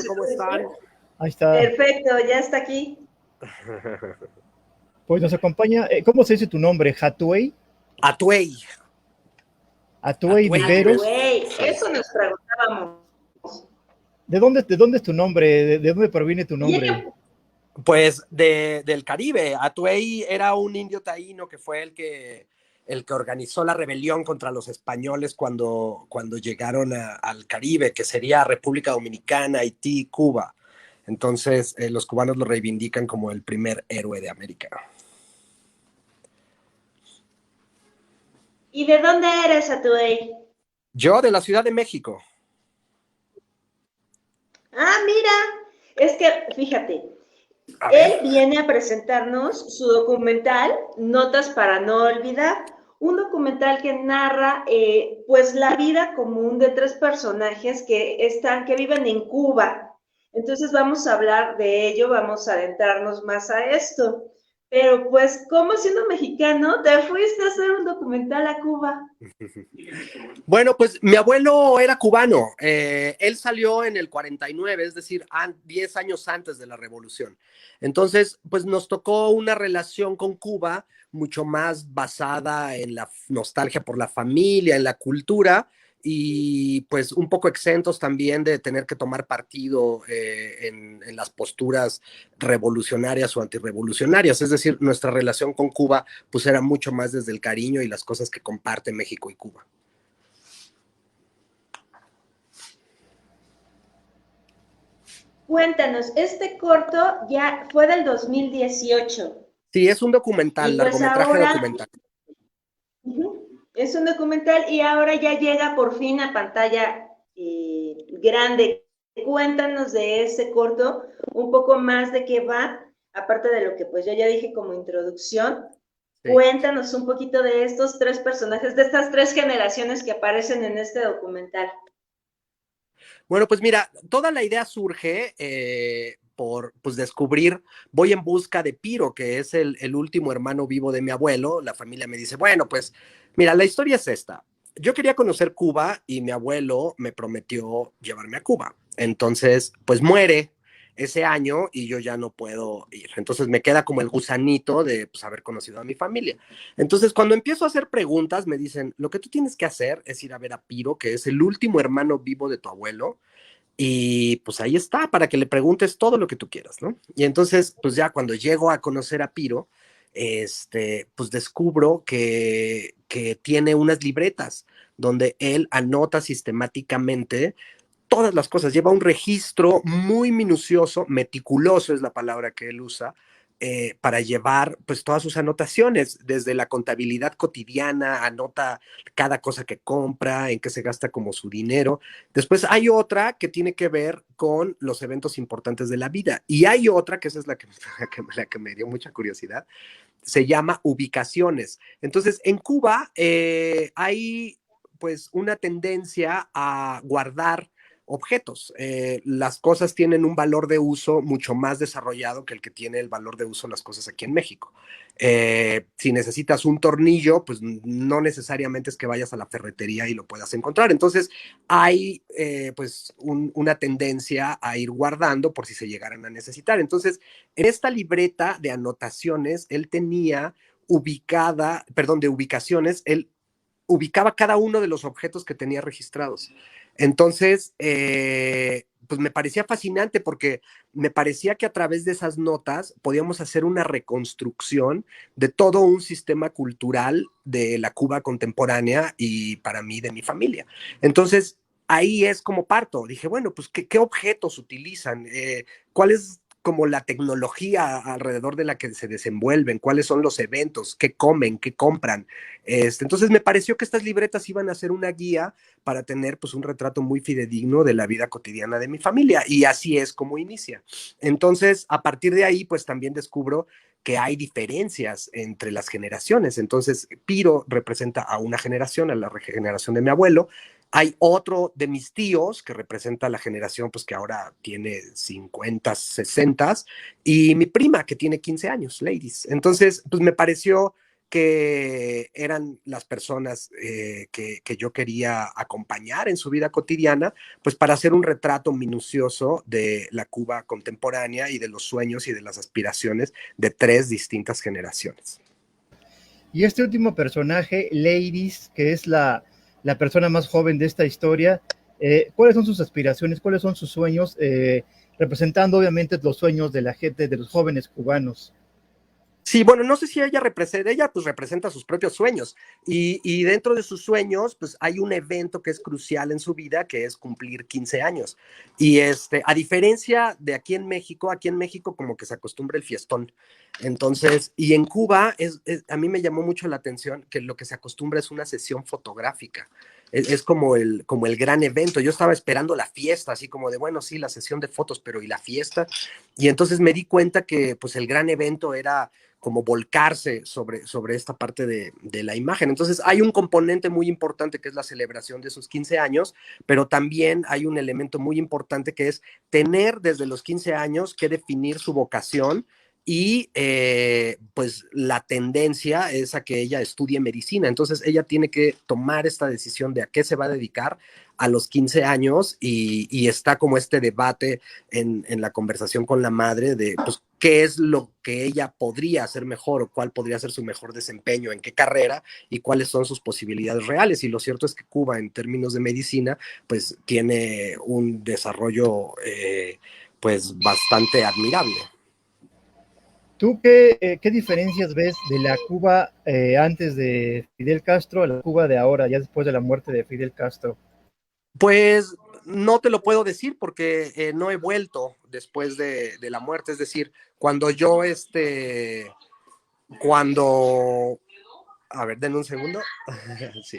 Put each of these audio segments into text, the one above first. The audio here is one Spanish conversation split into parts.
¿cómo están? Ahí está. Perfecto, ya está aquí. Pues nos acompaña, ¿cómo se dice tu nombre? ¿Hatuey? Atuey. ¿Hatuey Atuey. Viveros? Güey, Sí. eso nos preguntábamos. ¿De dónde es tu nombre? ¿De dónde proviene tu nombre? Pues del Caribe. Atuey era un indio taíno que fue el que organizó la rebelión contra los españoles cuando llegaron al Caribe, que sería República Dominicana, Haití, Cuba. Entonces, los cubanos lo reivindican como el primer héroe de América. ¿Y de dónde eres, Atuey? Yo de la Ciudad de México. Ah, mira, es que, fíjate, A ver. él viene a presentarnos su documental, Notas para no olvidar, un documental que narra, pues, la vida común de tres personajes que viven en Cuba. Entonces vamos a hablar de ello, vamos a adentrarnos más a esto. Pero, pues, ¿cómo siendo mexicano te fuiste a hacer un documental a Cuba? Bueno, pues mi abuelo era cubano. Él salió en el 49, es decir, 10 años antes de la revolución. Entonces, pues nos tocó una relación con Cuba mucho más basada en la nostalgia por la familia, en la cultura, y pues un poco exentos también de tener que tomar partido en las posturas revolucionarias o antirrevolucionarias. Es decir, nuestra relación con Cuba pues era mucho más desde el cariño y las cosas que comparte México y Cuba. Cuéntanos, este corto ya fue del 2018. Sí, es un documental, Y pues largometraje ahora, documental. es un documental y ahora ya llega por fin a pantalla grande. Cuéntanos de ese corto, un poco más de qué va, aparte de lo que pues yo ya dije como introducción. Sí. Cuéntanos un poquito de estos tres personajes, de estas tres generaciones que aparecen en este documental. Bueno, pues mira, toda la idea surge por pues, descubrir, voy en busca de Piro, que es el último hermano vivo de mi abuelo. La familia me dice, bueno, pues mira, la historia es esta. Yo quería conocer Cuba y mi abuelo me prometió llevarme a Cuba. Entonces, pues muere ese año y yo ya no puedo ir. Entonces me queda como el gusanito de pues, haber conocido a mi familia. Entonces, cuando empiezo a hacer preguntas, me dicen, lo que tú tienes que hacer es ir a ver a Piro, que es el último hermano vivo de tu abuelo, y pues ahí está, para que le preguntes todo lo que tú quieras, ¿no? Y entonces, pues ya cuando llego a conocer a Piro, pues descubro que tiene unas libretas donde él anota sistemáticamente todas las cosas, lleva un registro muy minucioso, meticuloso es la palabra que él usa, para llevar pues todas sus anotaciones, desde la contabilidad cotidiana, anota cada cosa que compra, en qué se gasta como su dinero. Después hay otra que tiene que ver con los eventos importantes de la vida, y hay otra, que esa es la que me dio mucha curiosidad, se llama ubicaciones. Entonces, en Cuba hay pues una tendencia a guardar objetos. Las cosas tienen un valor de uso mucho más desarrollado que el que tiene el valor de uso las cosas aquí en México. Si necesitas un tornillo, pues no necesariamente es que vayas a la ferretería y lo puedas encontrar. Entonces hay pues una tendencia a ir guardando por si se llegaran a necesitar. Entonces, en esta libreta de anotaciones, él tenía de ubicaciones, él ubicaba cada uno de los objetos que tenía registrados. Entonces, pues me parecía fascinante porque me parecía que a través de esas notas podíamos hacer una reconstrucción de todo un sistema cultural de la Cuba contemporánea y para mí de mi familia. Entonces, ahí es como parto. Dije, bueno, pues, ¿qué objetos utilizan? ¿Cuál es como la tecnología alrededor de la que se desenvuelven? ¿Cuáles son los eventos? ¿Qué comen? ¿Qué compran? Entonces me pareció que estas libretas iban a ser una guía para tener pues un retrato muy fidedigno de la vida cotidiana de mi familia, y así es como inicia. Entonces, a partir de ahí, pues también descubro que hay diferencias entre las generaciones. Entonces, Piro representa a una generación, a la generación de mi abuelo. Hay otro de mis tíos que representa a la generación pues que ahora tiene 50, 60, y mi prima que tiene 15 años, ladies. Entonces, pues me pareció que eran las personas que yo quería acompañar en su vida cotidiana, pues para hacer un retrato minucioso de la Cuba contemporánea y de los sueños y de las aspiraciones de 3 distintas generaciones. Y este último personaje, Ladies, que es la persona más joven de esta historia, ¿cuáles son sus aspiraciones, cuáles son sus sueños, representando obviamente los sueños de la gente, de los jóvenes cubanos? Sí, bueno, no sé si ella pues representa sus propios sueños y dentro de sus sueños pues hay un evento que es crucial en su vida que es cumplir 15 años y a diferencia de aquí en México como que se acostumbra el fiestón, entonces, y en Cuba a mí me llamó mucho la atención que lo que se acostumbra es una sesión fotográfica. Es como el gran evento. Yo estaba esperando la fiesta, así como de, bueno, sí, la sesión de fotos, pero ¿y la fiesta? Y entonces me di cuenta que pues el gran evento era como volcarse sobre esta parte de la imagen. Entonces hay un componente muy importante que es la celebración de sus 15 años, pero también hay un elemento muy importante que es tener desde los 15 años que definir su vocación y pues la tendencia es a que ella estudie medicina. Entonces ella tiene que tomar esta decisión de a qué se va a dedicar a los 15 años y está como este debate en la conversación con la madre de pues, qué es lo que ella podría hacer mejor o cuál podría ser su mejor desempeño, en qué carrera y cuáles son sus posibilidades reales. Y lo cierto es que Cuba en términos de medicina pues tiene un desarrollo pues bastante admirable. ¿Tú qué diferencias ves de la Cuba antes de Fidel Castro a la Cuba de ahora, ya después de la muerte de Fidel Castro? Pues no te lo puedo decir porque no he vuelto después de la muerte, es decir, cuando yo, cuando, a ver, denme un segundo, sí.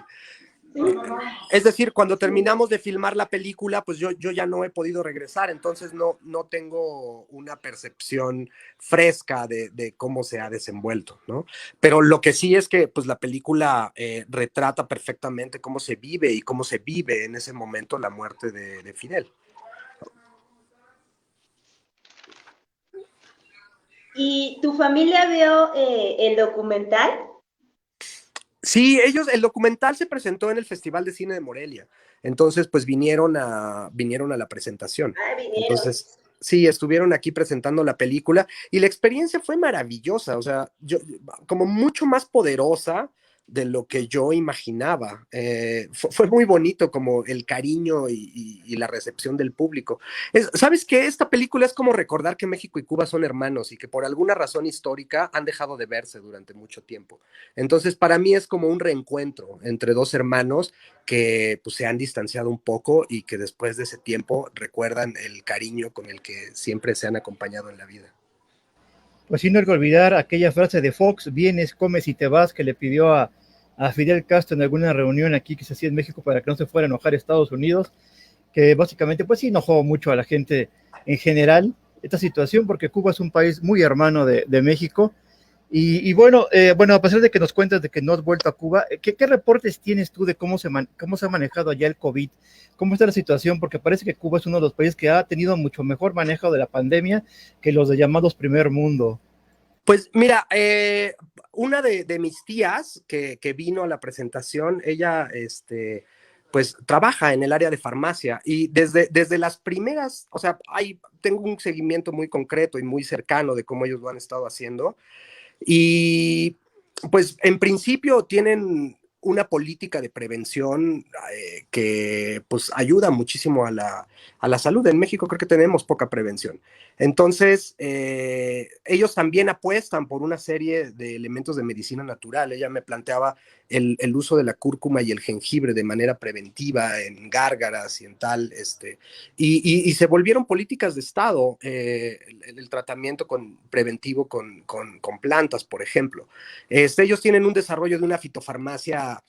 Es decir, cuando terminamos de filmar la película, pues yo ya no he podido regresar, entonces no tengo una percepción fresca de cómo se ha desenvuelto, ¿no? Pero lo que sí es que pues la película retrata perfectamente cómo se vive y cómo se vive en ese momento la muerte de Fidel. ¿Y tu familia vio el documental? Sí, el documental se presentó en el Festival de Cine de Morelia, entonces pues vinieron a la presentación. Ah, vinieron. Entonces, sí, estuvieron aquí presentando la película y la experiencia fue maravillosa, o sea, como mucho más poderosa de lo que yo imaginaba. Fue muy bonito como el cariño y la recepción del público. ¿Sabes qué? Esta película es como recordar que México y Cuba son hermanos y que por alguna razón histórica han dejado de verse durante mucho tiempo. Entonces, para mí es como un reencuentro entre 2 hermanos que pues, se han distanciado un poco y que después de ese tiempo recuerdan el cariño con el que siempre se han acompañado en la vida. Pues sí, no hay que olvidar aquella frase de Fox, vienes, comes y te vas, que le pidió a Fidel Castro en alguna reunión aquí que se hacía en México para que no se fuera a enojar Estados Unidos, que básicamente pues sí enojó mucho a la gente en general esta situación, porque Cuba es un país muy hermano de México. Bueno, a pesar de que nos cuentas de que no has vuelto a Cuba, ¿qué reportes tienes tú de cómo se ha manejado allá el COVID? ¿Cómo está la situación? Porque parece que Cuba es uno de los países que ha tenido mucho mejor manejo de la pandemia que los de llamados primer mundo. Pues mira, una de mis tías que vino a la presentación, ella pues trabaja en el área de farmacia y desde las primeras, o sea, tengo un seguimiento muy concreto y muy cercano de cómo ellos lo han estado haciendo. Y pues en principio tienen una política de prevención que pues ayuda muchísimo a la salud. En México creo que tenemos poca prevención. Entonces, ellos también apuestan por una serie de elementos de medicina natural. Ella me planteaba el uso de la cúrcuma y el jengibre de manera preventiva en gárgaras y en tal, y se volvieron políticas de Estado, el tratamiento preventivo con plantas, por ejemplo. Ellos tienen un desarrollo de una fitofarmacia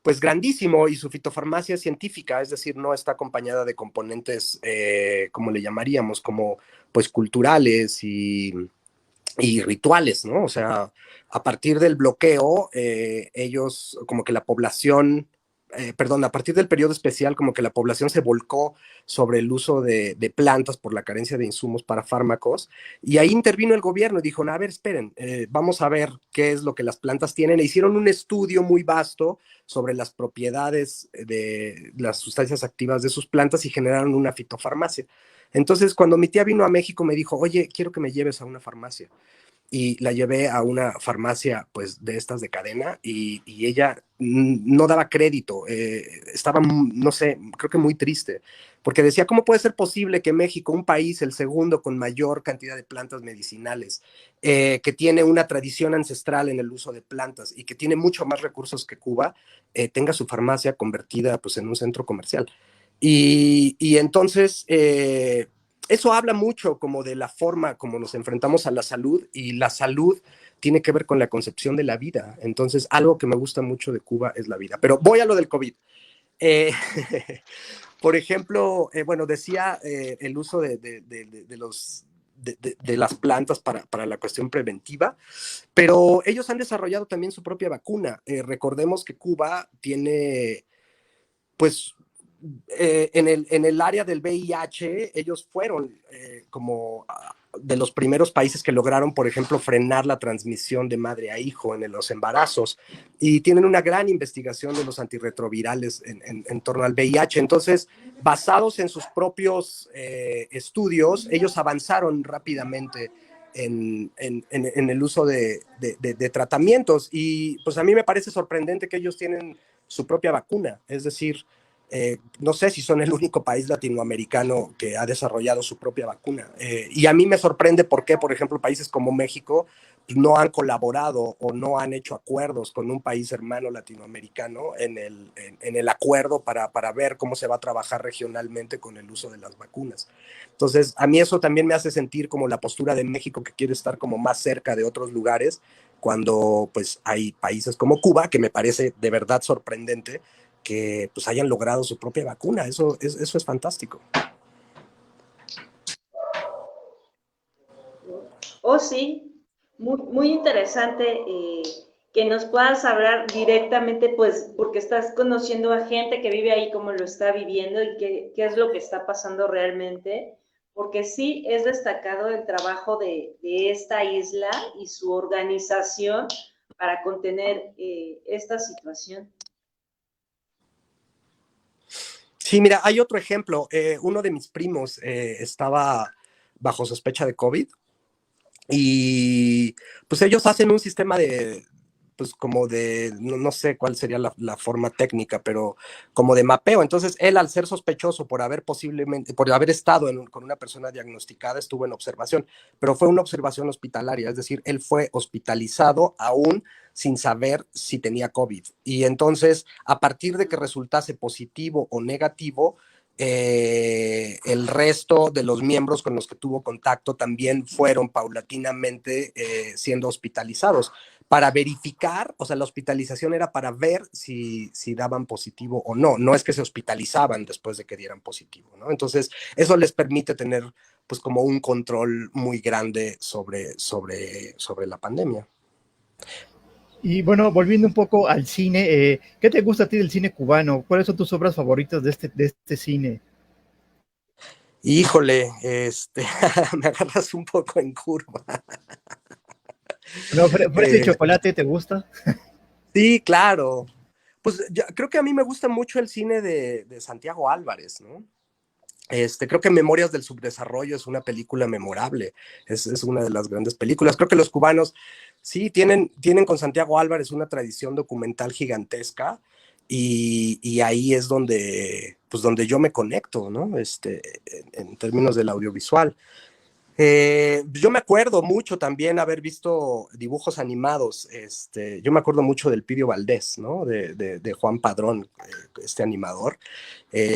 pues grandísimo y su fitofarmacia científica, es decir, no está acompañada de componentes, como le llamaríamos, como pues culturales y rituales, ¿no? O sea, a partir del bloqueo, ellos, como que la población perdón, a partir del periodo especial, como que la población se volcó sobre el uso de plantas por la carencia de insumos para fármacos, y ahí intervino el gobierno y dijo, no, a ver, esperen, vamos a ver qué es lo que las plantas tienen, e hicieron un estudio muy vasto sobre las propiedades de las sustancias activas de sus plantas y generaron una fitofarmacia. Entonces, cuando mi tía vino a México, me dijo, oye, quiero que me lleves a una farmacia, y la llevé a una farmacia pues de estas de cadena y ella no daba crédito, estaba, no sé, creo que muy triste, porque decía, ¿cómo puede ser posible que México, un país, el segundo con mayor cantidad de plantas medicinales, que tiene una tradición ancestral en el uso de plantas y que tiene mucho más recursos que Cuba, tenga su farmacia convertida pues en un centro comercial? Y entonces, eso habla mucho como de la forma como nos enfrentamos a la salud, y la salud tiene que ver con la concepción de la vida. Entonces, algo que me gusta mucho de Cuba es la vida. Pero voy a lo del COVID. Eh, por ejemplo, bueno, decía el uso de las plantas para la cuestión preventiva, pero ellos han desarrollado también su propia vacuna. Recordemos que Cuba tiene, pues, en el área del VIH, ellos fueron como de los primeros países que lograron, por ejemplo, frenar la transmisión de madre a hijo en los embarazos, y tienen una gran investigación de los antirretrovirales en torno al VIH. Entonces, basados en sus propios estudios, ellos avanzaron rápidamente en el uso de tratamientos, y pues a mí me parece sorprendente que ellos tienen su propia vacuna, es decir, no sé si son el único país latinoamericano que ha desarrollado su propia vacuna. Y a mí me sorprende por qué, por ejemplo, países como México no han colaborado o no han hecho acuerdos con un país hermano latinoamericano en el acuerdo para ver cómo se va a trabajar regionalmente con el uso de las vacunas. Entonces, a mí eso también me hace sentir como la postura de México, que quiere estar como más cerca de otros lugares, cuando pues hay países como Cuba, que me parece de verdad sorprendente que pues hayan logrado su propia vacuna. Eso es fantástico. Oh, sí, muy interesante que nos puedas hablar directamente, pues, porque estás conociendo a gente que vive ahí, cómo lo está viviendo y qué es lo que está pasando realmente, porque sí es destacado el trabajo de esta isla y su organización para contener esta situación. Sí, mira, hay otro ejemplo. Uno de mis primos estaba bajo sospecha de COVID, y pues ellos hacen un sistema de, pues como de, no sé cuál sería la forma técnica, pero como de mapeo. Entonces él, al ser sospechoso por haber posiblemente, por haber estado con una persona diagnosticada, estuvo en observación, pero fue una observación hospitalaria, es decir, él fue hospitalizado aún sin saber si tenía COVID. Y entonces, a partir de que resultase positivo o negativo, el resto de los miembros con los que tuvo contacto también fueron paulatinamente siendo hospitalizados para verificar. O sea, la hospitalización era para ver si daban positivo o no, no es que se hospitalizaban después de que dieran positivo, ¿no? Entonces, eso les permite tener pues como un control muy grande sobre la pandemia. Y bueno, volviendo un poco al cine, ¿qué te gusta a ti del cine cubano? ¿Cuáles son tus obras favoritas de este cine? Híjole, me agarras un poco en curva. No, Fresa y Chocolate, ¿te gusta? Sí, claro. Pues creo que a mí me gusta mucho el cine de Santiago Álvarez, ¿no? Creo que Memorias del Subdesarrollo es una película memorable, es una de las grandes películas. Creo que los cubanos sí tienen con Santiago Álvarez una tradición documental gigantesca, y ahí es pues donde yo me conecto, ¿no? En términos del audiovisual. Yo me acuerdo mucho también haber visto dibujos animados. Yo me acuerdo mucho del Pidio Valdés, ¿no? De Juan Padrón, este animador.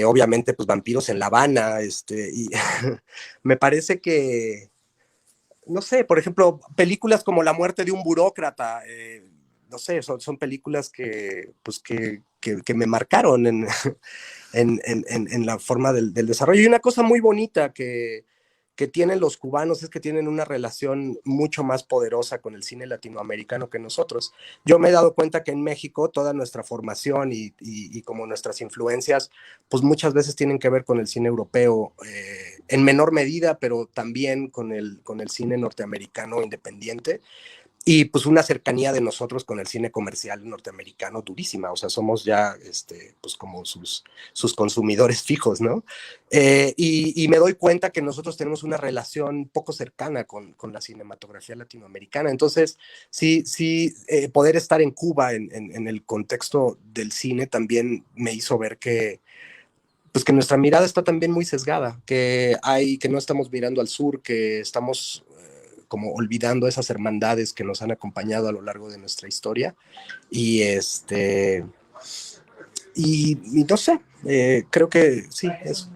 Obviamente, pues Vampiros en La Habana, y me parece que, no sé, por ejemplo, películas como La muerte de un burócrata, no sé, son películas pues que me marcaron en la forma del desarrollo. Y una cosa muy bonita que tienen los cubanos es que tienen una relación mucho más poderosa con el cine latinoamericano que nosotros. Yo me he dado cuenta que en México toda nuestra formación y como nuestras influencias, pues muchas veces tienen que ver con el cine europeo, en menor medida, pero también con el cine norteamericano independiente. Y pues una cercanía de nosotros con el cine comercial norteamericano durísima, o sea, somos ya pues como sus consumidores fijos, ¿no? Y me doy cuenta que nosotros tenemos una relación poco cercana con la cinematografía latinoamericana, entonces sí, poder estar en Cuba en el contexto del cine también me hizo ver pues que nuestra mirada está también muy sesgada, que no estamos mirando al sur, que estamos como olvidando esas hermandades que nos han acompañado a lo largo de nuestra historia. Y y no sé, creo que sí, eso.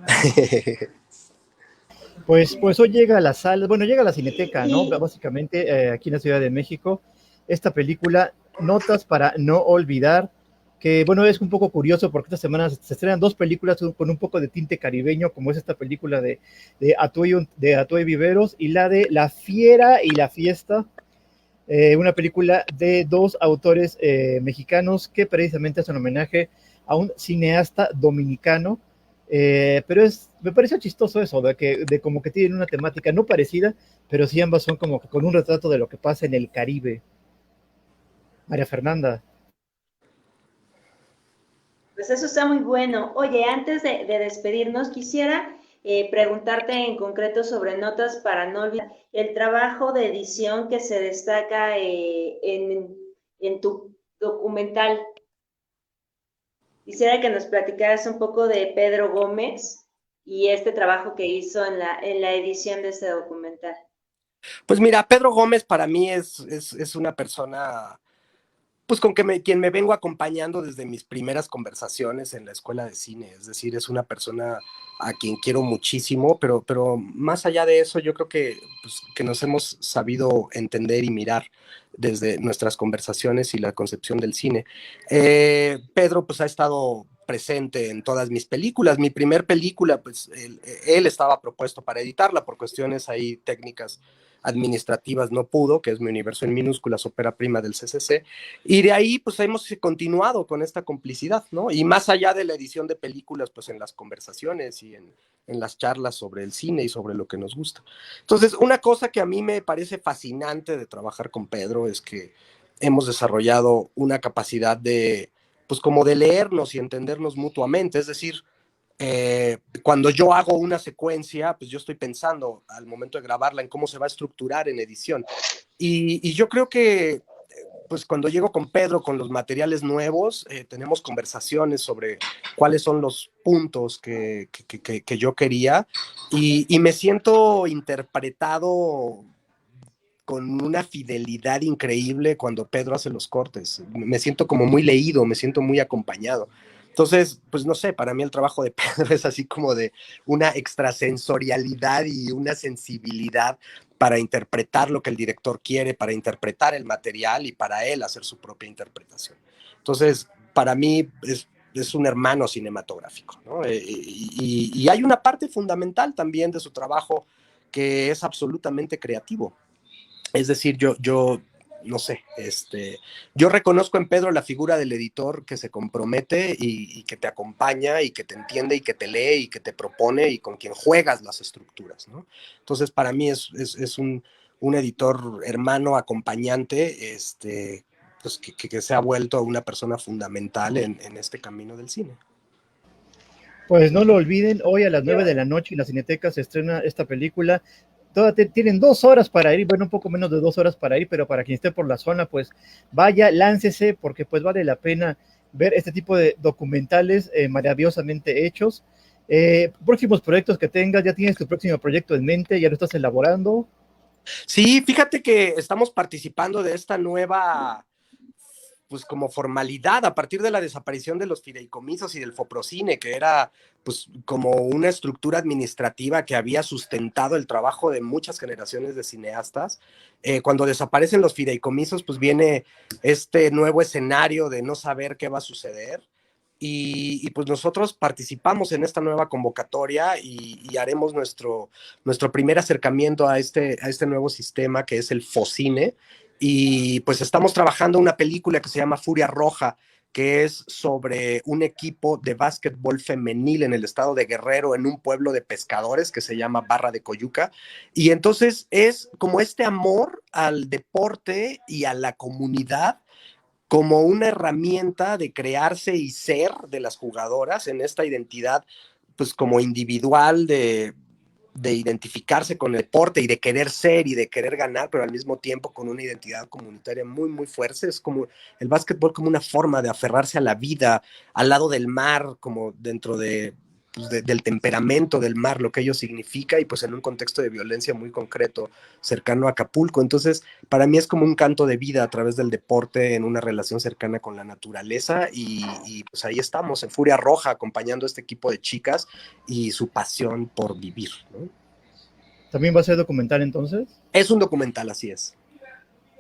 Pues hoy llega a la sala, bueno, llega a la Cineteca, ¿no? Básicamente, aquí en la Ciudad de México, esta película, Notas para no olvidar, que bueno, es un poco curioso porque esta semana se estrenan dos películas con un poco de tinte caribeño, como es esta película de Atuey Viveros y la de La Fiera y la Fiesta, una película de dos autores mexicanos que precisamente hacen homenaje a un cineasta dominicano, pero me parece chistoso eso, de como que tienen una temática no parecida, pero sí ambas son como que con un retrato de lo que pasa en el Caribe. María Fernanda. Pues eso está muy bueno. Oye, antes de despedirnos, quisiera preguntarte en concreto sobre Notas para no olvidar el trabajo de edición que se destaca en tu documental. Quisiera que nos platicaras un poco de Pedro Gómez y este trabajo que hizo en la edición de este documental. Pues mira, Pedro Gómez para mí es una persona pues quien me vengo acompañando desde mis primeras conversaciones en la escuela de cine, es decir, es una persona a quien quiero muchísimo, pero más allá de eso, yo creo pues, que nos hemos sabido entender y mirar desde nuestras conversaciones y la concepción del cine. Pedro pues ha estado presente en todas mis películas. Mi primer película, pues él estaba propuesto para editarla por cuestiones ahí técnicas administrativas, no pudo, que es Mi Universo en Minúsculas, ópera prima del CCC, y de ahí pues hemos continuado con esta complicidad, ¿no? Y más allá de la edición de películas, pues en las conversaciones y en las charlas sobre el cine y sobre lo que nos gusta. Entonces, una cosa que a mí me parece fascinante de trabajar con Pedro es que hemos desarrollado una capacidad pues como de leernos y entendernos mutuamente, es decir, cuando yo hago una secuencia, pues yo estoy pensando al momento de grabarla en cómo se va a estructurar en edición. Y yo creo que pues cuando llego con Pedro con los materiales nuevos, tenemos conversaciones sobre cuáles son los puntos que yo quería y me siento interpretado con una fidelidad increíble cuando Pedro hace los cortes. Me siento como muy leído, me siento muy acompañado. Entonces, pues no sé, para mí el trabajo de Pedro es así como de una extrasensorialidad y una sensibilidad para interpretar lo que el director quiere, para interpretar el material y para él hacer su propia interpretación. Entonces, para mí es un hermano cinematográfico, ¿no? Y hay una parte fundamental también de su trabajo que es absolutamente creativo. Es decir, yo no sé, yo reconozco en Pedro la figura del editor que se compromete y que te acompaña y que te entiende y que te lee y que te propone y con quien juegas las estructuras, ¿no? Entonces, para mí es un editor hermano, acompañante, pues que se ha vuelto una persona fundamental en este camino del cine. Pues no lo olviden, hoy a las 9 de la noche en la Cineteca se estrena esta película. Tienen 2 horas para ir, bueno, un poco menos de 2 horas para ir, pero para quien esté por la zona, pues vaya, láncese, porque pues vale la pena ver este tipo de documentales maravillosamente hechos. Próximos proyectos que tengas, ¿ya tienes tu próximo proyecto en mente? ¿Ya lo estás elaborando? Sí, fíjate que estamos participando de esta nueva pues como formalidad a partir de la desaparición de los fideicomisos y del Foprocine, que era pues como una estructura administrativa que había sustentado el trabajo de muchas generaciones de cineastas. Cuando desaparecen los fideicomisos, pues viene este nuevo escenario de no saber qué va a suceder. pues nosotros participamos en esta nueva convocatoria y haremos nuestro primer acercamiento a este nuevo sistema que es el Focine. Y pues estamos trabajando una película que se llama Furia Roja, que es sobre un equipo de básquetbol femenil en el estado de Guerrero, en un pueblo de pescadores que se llama Barra de Coyuca. Y entonces es como este amor al deporte y a la comunidad como una herramienta de crearse y ser de las jugadoras en esta identidad, pues como individual de identificarse con el deporte y de querer ser y de querer ganar, pero al mismo tiempo con una identidad comunitaria muy, muy fuerte. Es como el básquetbol como una forma de aferrarse a la vida, al lado del mar, como dentro del temperamento del mar, lo que ello significa, y pues en un contexto de violencia muy concreto, cercano a Acapulco. Entonces, para mí es como un canto de vida a través del deporte en una relación cercana con la naturaleza, y pues ahí estamos, en Furia Roja, acompañando a este equipo de chicas y su pasión por vivir, ¿no? ¿También va a ser documental entonces? Es un documental, así es.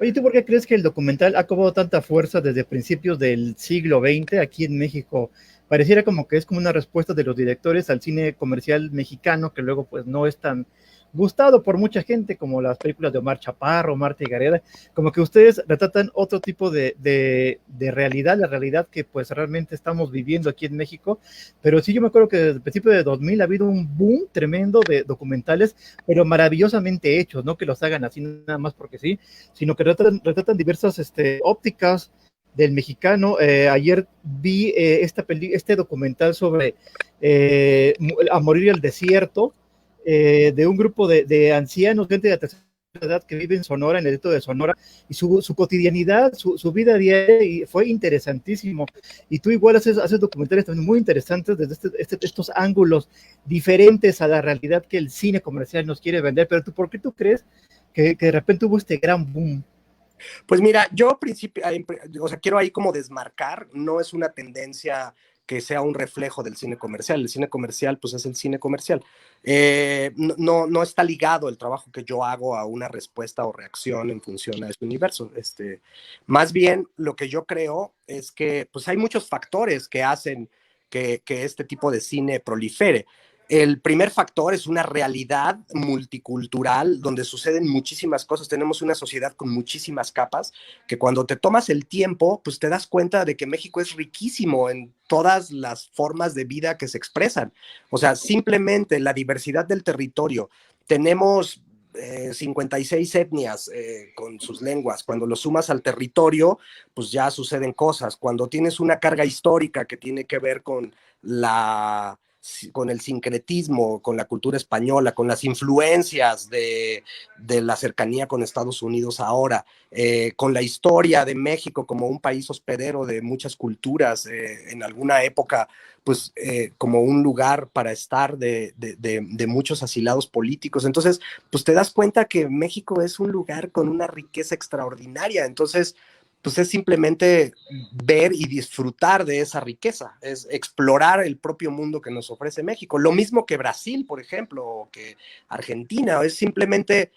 Oye, ¿tú por qué crees que el documental ha cobrado tanta fuerza desde principios del siglo XX aquí en México? Pareciera como que es como una respuesta de los directores al cine comercial mexicano, que luego pues no es tan gustado por mucha gente, como las películas de Omar Chaparro, Marta y Gareda, como que ustedes retratan otro tipo de realidad, la realidad que pues realmente estamos viviendo aquí en México. Pero sí, yo me acuerdo que desde el principio de 2000 ha habido un boom tremendo de documentales, pero maravillosamente hechos, no que los hagan así nada más porque sí, sino que retratan diversas ópticas del mexicano. Ayer vi este documental sobre A Morir el Desierto, de un grupo de ancianos, gente de la tercera edad que vive en Sonora, en el delta de Sonora, y su cotidianidad, su vida diaria, y fue interesantísimo. Y tú igual haces documentales también muy interesantes desde estos ángulos diferentes a la realidad que el cine comercial nos quiere vender. Pero tú, ¿por qué tú crees que de repente hubo este gran boom? Pues mira, yo o sea, quiero ahí como desmarcar, no es una tendencia que sea un reflejo del cine comercial. El cine comercial, pues es el cine comercial. No está ligado el trabajo que yo hago a una respuesta o reacción en función a ese universo. Más bien, lo que yo creo es que pues hay muchos factores que hacen que este tipo de cine prolifere. El primer factor es una realidad multicultural donde suceden muchísimas cosas. Tenemos una sociedad con muchísimas capas que cuando te tomas el tiempo, pues te das cuenta de que México es riquísimo en todas las formas de vida que se expresan. O sea, simplemente la diversidad del territorio. Tenemos 56 etnias con sus lenguas. Cuando lo sumas al territorio, pues ya suceden cosas. Cuando tienes una carga histórica que tiene que ver con el sincretismo, con la cultura española, con las influencias de la cercanía con Estados Unidos ahora, con la historia de México como un país hospedero de muchas culturas, en alguna época, pues como un lugar para estar de muchos asilados políticos. Entonces, pues te das cuenta que México es un lugar con una riqueza extraordinaria. Entonces, pues es simplemente ver y disfrutar de esa riqueza, es explorar el propio mundo que nos ofrece México. Lo mismo que Brasil, por ejemplo, o que Argentina, es simplemente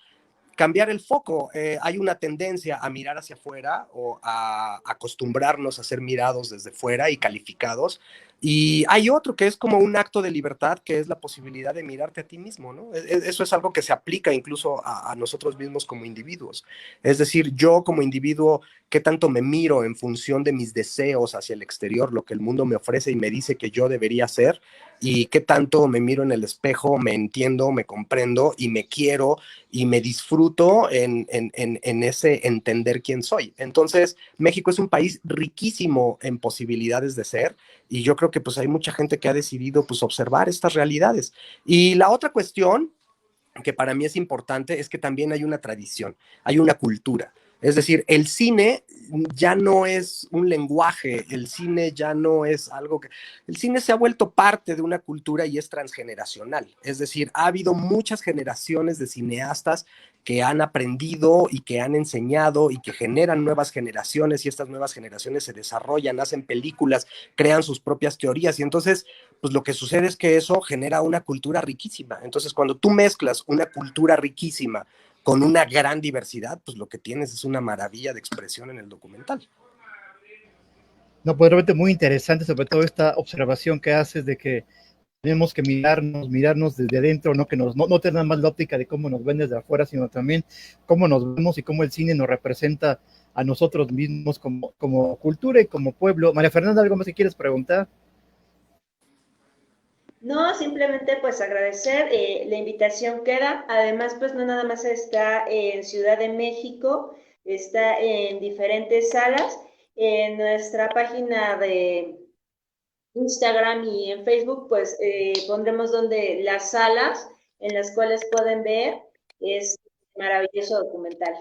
cambiar el foco. Hay una tendencia a mirar hacia afuera o a acostumbrarnos a ser mirados desde fuera y calificados. Y hay otro que es como un acto de libertad, que es la posibilidad de mirarte a ti mismo, ¿no? Eso es algo que se aplica incluso a nosotros mismos como individuos. Es decir, yo como individuo, ¿qué tanto me miro en función de mis deseos hacia el exterior, lo que el mundo me ofrece y me dice que yo debería ser? Y qué tanto me miro en el espejo, me entiendo, me comprendo y me quiero y me disfruto en ese entender quién soy. Entonces, México es un país riquísimo en posibilidades de ser, y yo creo que pues hay mucha gente que ha decidido pues observar estas realidades. Y la otra cuestión que para mí es importante es que también hay una tradición, hay una cultura. Es decir, el cine ya no es un lenguaje, el cine ya no es algo que... El cine se ha vuelto parte de una cultura y es transgeneracional. Es decir, ha habido muchas generaciones de cineastas que han aprendido y que han enseñado y que generan nuevas generaciones, y estas nuevas generaciones se desarrollan, hacen películas, crean sus propias teorías, y entonces pues lo que sucede es que eso genera una cultura riquísima. Entonces, cuando tú mezclas una cultura riquísima con una gran diversidad, pues lo que tienes es una maravilla de expresión en el documental. No, pues realmente muy interesante, sobre todo esta observación que haces de que tenemos que mirarnos desde adentro, no que no tener nada más la óptica de cómo nos ven desde afuera, sino también cómo nos vemos y cómo el cine nos representa a nosotros mismos como cultura y como pueblo. María Fernanda, ¿algo más que quieres preguntar? No, simplemente pues agradecer, la invitación queda. Además, pues no nada más está en Ciudad de México, está en diferentes salas. En nuestra página de Instagram y en Facebook, pues pondremos donde las salas en las cuales pueden ver este maravilloso documental.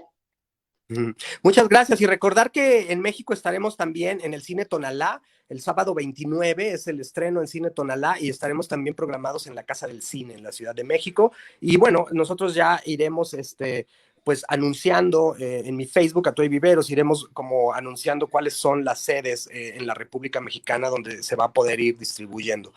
Muchas gracias y recordar que en México estaremos también en el Cine Tonalá, el sábado 29 es el estreno en Cine Tonalá y estaremos también programados en la Casa del Cine en la Ciudad de México y bueno, nosotros ya iremos pues anunciando en mi Facebook, Atoy Viveros, iremos como anunciando cuáles son las sedes en la República Mexicana donde se va a poder ir distribuyendo.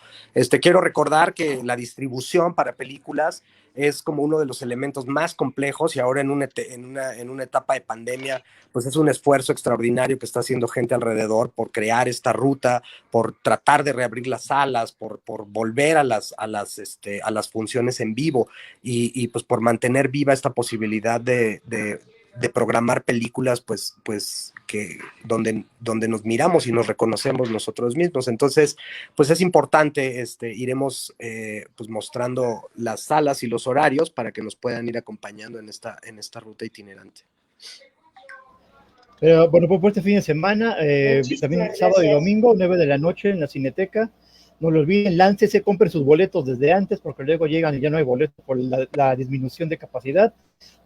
Quiero recordar que la distribución para películas es como uno de los elementos más complejos y ahora en una etapa de pandemia, pues es un esfuerzo extraordinario que está haciendo gente alrededor por crear esta ruta, por tratar de reabrir las salas, por volver a las funciones en vivo y pues por mantener viva esta posibilidad de programar películas pues que donde nos miramos y nos reconocemos nosotros mismos. Entonces, pues es importante, iremos pues mostrando las salas y los horarios para que nos puedan ir acompañando en esta ruta itinerante. Pero bueno, pues por este fin de semana, también Muchísimas sábado y gracias. domingo, 9 de la noche en la Cineteca. No lo olviden, láncese, compren sus boletos desde antes, porque luego llegan y ya no hay boletos por la disminución de capacidad.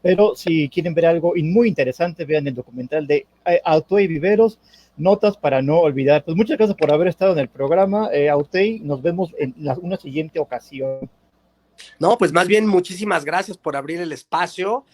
Pero si quieren ver algo muy interesante, vean el documental de Autey Viveros, Notas para no olvidar. Pues muchas gracias por haber estado en el programa, Autey. Nos vemos en una siguiente ocasión. No, pues más bien muchísimas gracias por abrir el espacio,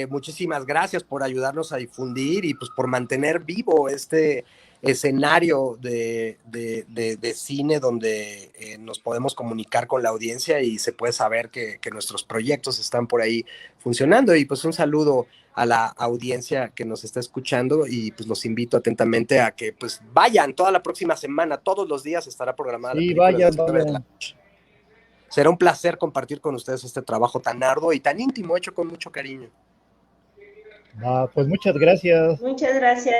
muchísimas gracias por ayudarnos a difundir y pues por mantener vivo este escenario de cine donde nos podemos comunicar con la audiencia y se puede saber que nuestros proyectos están por ahí funcionando. Y pues un saludo a la audiencia que nos está escuchando y pues los invito atentamente a que pues vayan toda la próxima semana, todos los días estará programada la Sí, película a vayan, las 9 de la vayan. noche. Será un placer compartir con ustedes este trabajo tan arduo y tan íntimo, hecho con mucho cariño. Pues muchas gracias. Muchas gracias.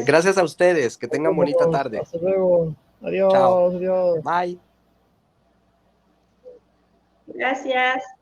Gracias a ustedes, que Nos tengan bonita vemos. tarde. Hasta luego. Chao. Adiós, adiós. Bye. Gracias.